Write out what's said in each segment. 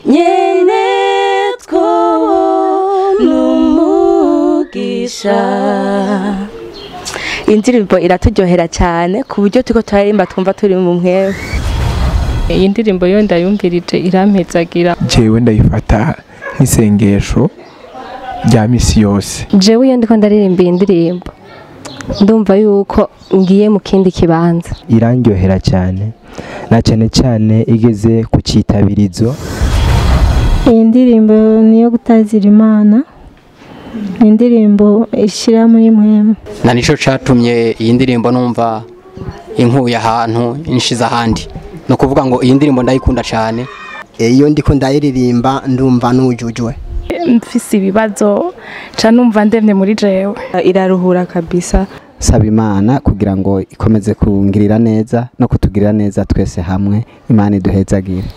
nyene n'umugisha. Indirimbo iraturyohera cyane ku buryo tuko turirimba twumva turi mu mwewe. Iyi ndirimbo yo ndayumvirije irampezagira. Jewe ndayifata nk'isengesho rya misi yose. Jewe iyo ndiko ndaririmba indirimbo ndumva yuko ngiye mu kindi kibanza. Irandyohera cyane na cyane cyane igeze ku cyitabirizo. Iyi ndirimbo niyo gutazira Imana, indirimbo ishira muri mwema. Na nico catumye iyi ndirimbo numva inkuye ahantu inshiza ahandi. No kuvuga ngo iyi ndirimbo ndayikunda cyane. Iyo ndiko ndayiririmba ndumva nujujwe. Mfise ibibazo ca numva ndemye muri jewe. Iraruhura kabisa. Saba Imana kugira ngo ikomeze kungirira neza no kutugirira neza twese hamwe. Imana iduhezagire.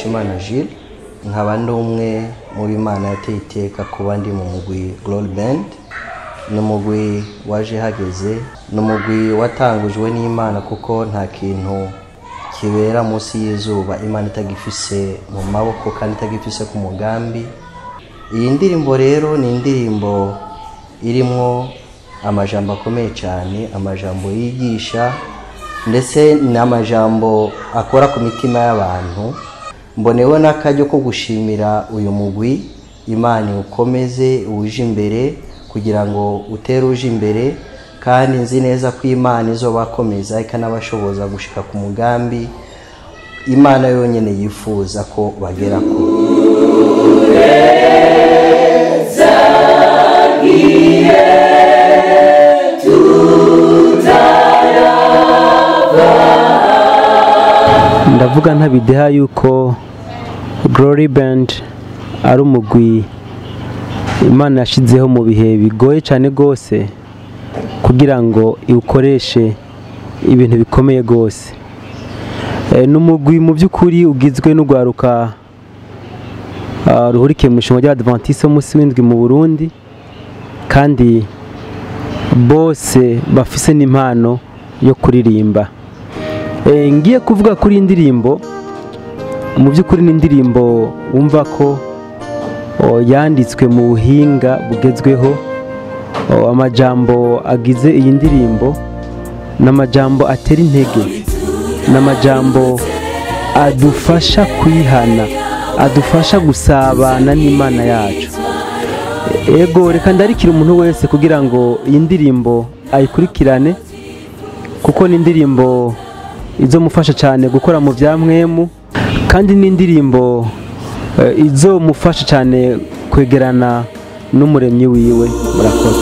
Imana Gilles nkaba ndi umwe mu b'Imana yateye iteka kuba ndi mu mugwi Glory Band. Ni umugwi waje hageze, ni umugwi watangujwe n'Imana kuko nta kintu kibera munsi y'izuba Imana itagifise mu maboko kandi itagifise ku mugambi. Iyi ndirimbo rero ni indirimbo irimo amajambo akomeye cyane, amajambo yigisha ndetse n'amajambo akora ku mitima y'abantu. Mbonewe n'akaryo ko gushimira uyu mugwi. Imana ukomeze uje imbere kugira ngo utere uje imbere, kandi nzi neza ko Imana izobakomeza ikanabashoboza gushika ku mugambi Imana yonyene yifuza ko bagera ko. Ndavuga ntabideha yuko Glory Band ari umugwi Imana yashizeho mu bihe bigoye cyane gose kugira ngo iwukoreshe ibintu bikomeye gose. N'umugwi mu by'ukuri ugizwe n'ugwaruka ruhurikiye mu ishingo ry'Adventiste umunsi w'indwi mu Burundi, kandi bose bafise n'impano yo kuririmba. Ngiye kuvuga kuri indirimbo, mu by'ukuri ni indirimbo wumva ko yanditswe mu buhinga bugezweho. Amajambo agize iyi ndirimbo n'amajambo atera intege, n'amajambo adufasha kwihana, adufasha gusabana n'Imana yacu. Ego reka ndarikira umuntu wese kugira ngo iyi ndirimbo ayikurikirane, kuko ni indirimbo izomufasha cyane gukora mu bya mwemu, kandi ni indirimbo izomufasha cyane kwegerana n'umuremyi wiwe. Murakoze.